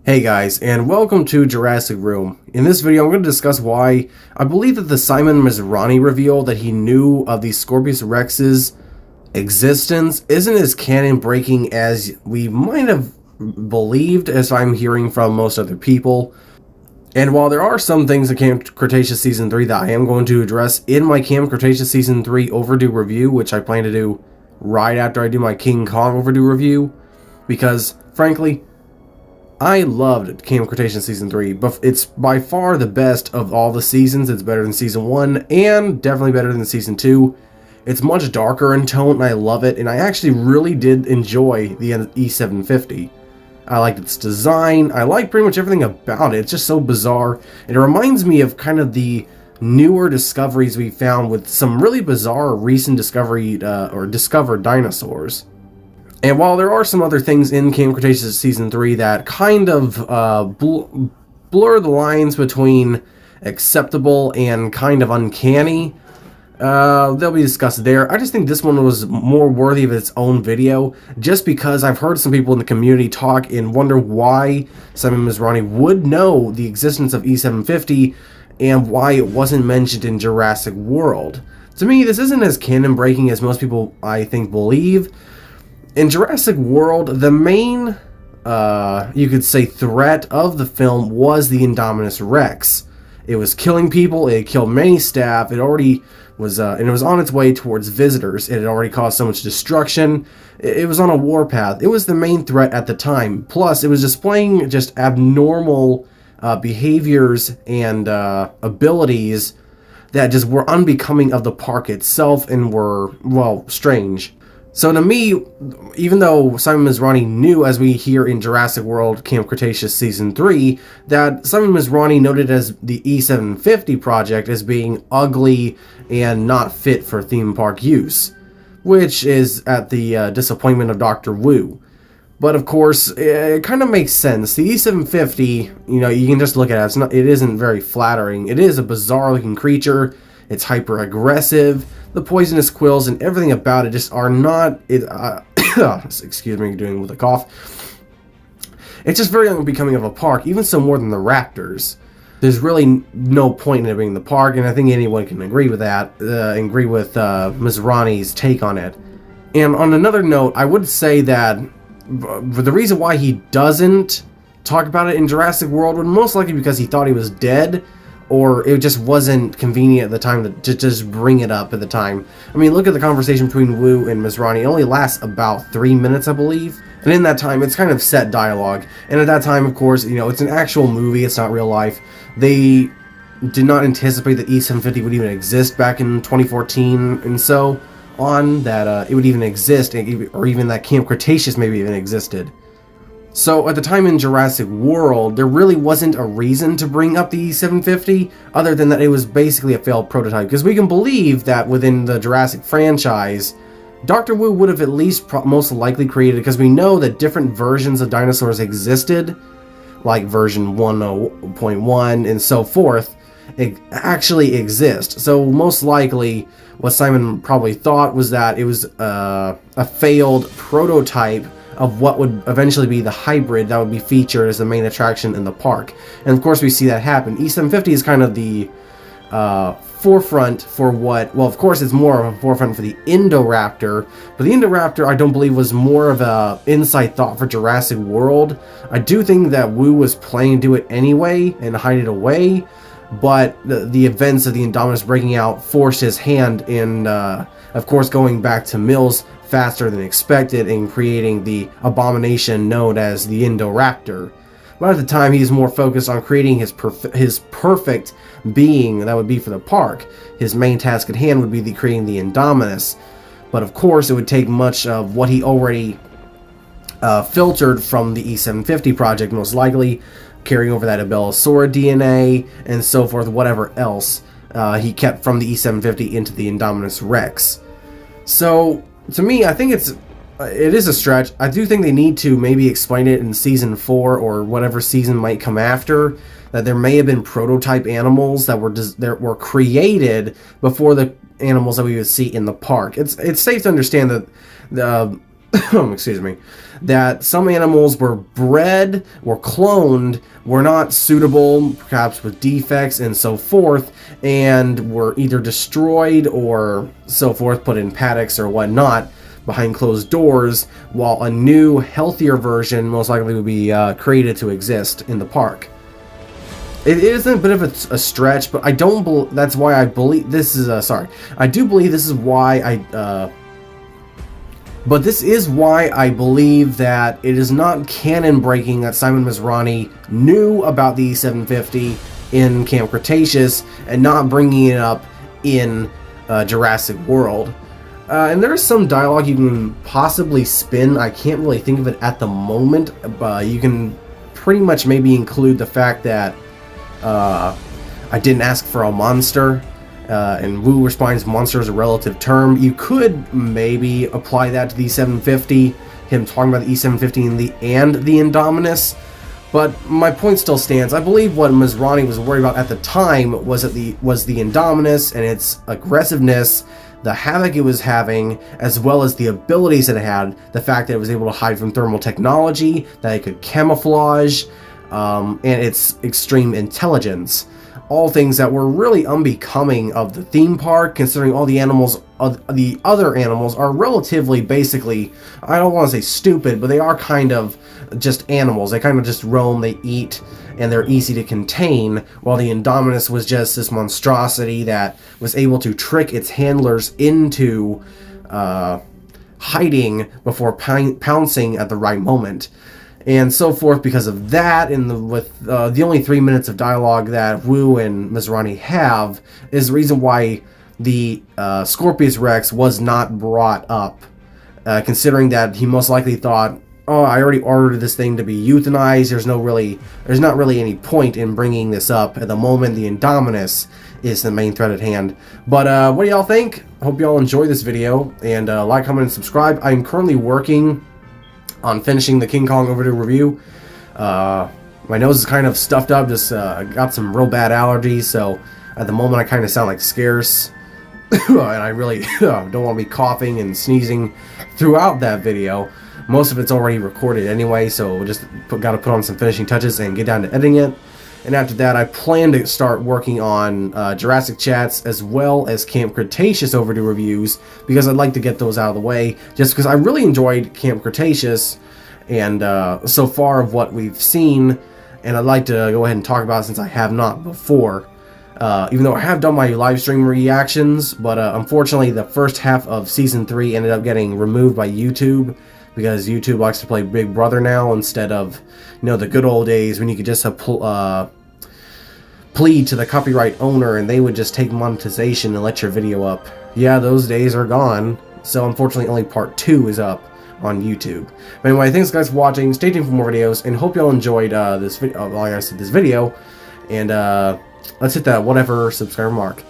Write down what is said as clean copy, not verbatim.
Hey guys, and welcome to Jurassic Room. In this video, I'm going to discuss why I believe that the Simon Masrani reveal that he knew of the Scorpius Rex's existence isn't as canon breaking as we might have believed, as I'm hearing from most other people. And while there are some things in Camp Cretaceous Season 3 that I am going to address in my Camp Cretaceous Season 3 overdue review, which I plan to do right after I do my King Kong overdue review, because, frankly, I loved Camp Cretaceous Season 3, but it's by far the best of all the seasons. It's better than Season 1, and definitely better than Season 2. It's much darker in tone, and I love it, and I actually really did enjoy the E750. I liked its design, I like pretty much everything about it. It's just so bizarre, and it reminds me of kind of the newer discoveries we found with some really bizarre recent discovered dinosaurs. And while there are some other things in Camp Cretaceous Season 3 that kind of blur the lines between acceptable and kind of uncanny, they'll be discussed there. I just think this one was more worthy of its own video, just because I've heard some people in the community talk and wonder why Simon Masrani would know the existence of E750 and why it wasn't mentioned in Jurassic World. To me, this isn't as canon breaking as most people, I think, believe. In Jurassic World, the main, you could say, threat of the film was the Indominus Rex. It was killing people, it killed many staff, it already was, and it was on its way towards visitors. It had already caused so much destruction. It was on a warpath. It was the main threat at the time. Plus, it was displaying just abnormal behaviors and abilities that just were unbecoming of the park itself and were, well, strange. So to me, even though Simon Masrani knew, as we hear in Jurassic World Camp Cretaceous Season 3, that Simon Masrani noted as the E750 project as being ugly and not fit for theme park use, which is at the disappointment of Dr. Wu. But of course, it kind of makes sense. The E750, you can just look at it. It isn't very flattering. It is a bizarre looking creature. It's hyper aggressive. The poisonous quills and everything about it just are not. Excuse me, doing with a cough. It's just very unbecoming of a park, even so more than the raptors. There's really no point in it being the park, and I think anyone can agree with that. Agree with Masrani's take on it. And on another note, I would say that the reason why he doesn't talk about it in Jurassic World would most likely because he thought he was dead, or it just wasn't convenient at the time to just bring it up at the time. I mean, look at the conversation between Wu and Masrani. It only lasts about 3 minutes, I believe. And in that time, it's kind of set dialogue. And at that time, of course, it's an actual movie. It's not real life. They did not anticipate that E750 would even exist back in 2014 and so on, that it would even exist, or even that Camp Cretaceous maybe even existed. So at the time in Jurassic World, there really wasn't a reason to bring up the E750, other than that it was basically a failed prototype. Because we can believe that within the Jurassic franchise, Dr. Wu would have at least most likely created, because we know that different versions of dinosaurs existed, like version 1.0.1 and so forth, actually exist. So most likely, what Simon probably thought was that it was a failed prototype of what would eventually be the hybrid that would be featured as the main attraction in the park. And of course we see that happen. E750 is kind of the forefront for what, well, of course it's more of a forefront for the Indoraptor, but the Indoraptor I don't believe was more of a inside thought for Jurassic World. I do think that Wu was planning to do it anyway and hide it away, but the events of the Indominus breaking out forced his hand in, of course, going back to Mills faster than expected and creating the abomination known as the Indoraptor. But at the time, he's more focused on creating his perfect being that would be for the park. His main task at hand would be creating the Indominus. But of course, it would take much of what he already filtered from the E750 project, most likely, carrying over that Abelisaur DNA and so forth, whatever else he kept from the E750 into the Indominus Rex. So, to me, I think it is a stretch. I do think they need to maybe explain it in Season 4 or whatever season might come after, that there may have been prototype animals that were created before the animals that we would see in the park. It's safe to understand that excuse me, that some animals were bred or cloned, were not suitable, perhaps with defects and so forth, and were either destroyed or so forth, put in paddocks or whatnot behind closed doors, while a new, healthier version most likely would be created to exist in the park. It is a bit of a stretch, but I don't. That's why I believe this is. I do believe this is why I. But this is why I believe that it is not canon breaking that Simon Masrani knew about the E750 in Camp Cretaceous and not bringing it up in Jurassic World. And there's some dialogue you can possibly spin. I can't really think of it at the moment, but you can pretty much maybe include the fact that I didn't ask for a monster, and Wu responds monster is a relative term. You could maybe apply that to the E750, him talking about the E750 and the Indominus, but my point still stands. I believe what Masrani was worried about at the time was the Indominus and its aggressiveness, the havoc it was having, as well as the abilities it had, the fact that it was able to hide from thermal technology, that it could camouflage, and its extreme intelligence. All things that were really unbecoming of the theme park, considering all the animals, the other animals are relatively, basically, I don't want to say stupid, but they are kind of just animals. They kind of just roam, they eat, and they're easy to contain, while the Indominus was just this monstrosity that was able to trick its handlers into hiding before pouncing at the right moment. And so forth. Because of that, and with the only 3 minutes of dialogue that Wu and Masrani have, is the reason why the Scorpius Rex was not brought up, considering that he most likely thought, oh, I already ordered this thing to be euthanized, there's not really any point in bringing this up. At the moment, the Indominus is the main threat at hand. But what do y'all think? Hope y'all enjoy this video, and like, comment, and subscribe. I'm currently working on finishing the King Kong Overdue review. My nose is kind of stuffed up, just got some real bad allergies, so at the moment I kind of sound like scarce. And I really don't want to be coughing and sneezing throughout that video. Most of it's already recorded anyway, so we'll just got to put on some finishing touches and get down to editing it. And after that, I plan to start working on Jurassic chats as well as Camp Cretaceous overdue reviews, because I'd like to get those out of the way, just because I really enjoyed Camp Cretaceous and so far of what we've seen, and I'd like to go ahead and talk about it since I have not before. Even though I have done my live stream reactions, but unfortunately the first half of Season 3 ended up getting removed by YouTube, because YouTube likes to play Big Brother now instead of, you know, the good old days when you could just plead to the copyright owner and they would just take monetization and let your video up. Yeah, those days are gone. So unfortunately only part 2 is up on YouTube. But anyway, thanks guys for watching. Stay tuned for more videos, and hope y'all enjoyed this video. Like I said, this video. And let's hit that whatever subscriber mark.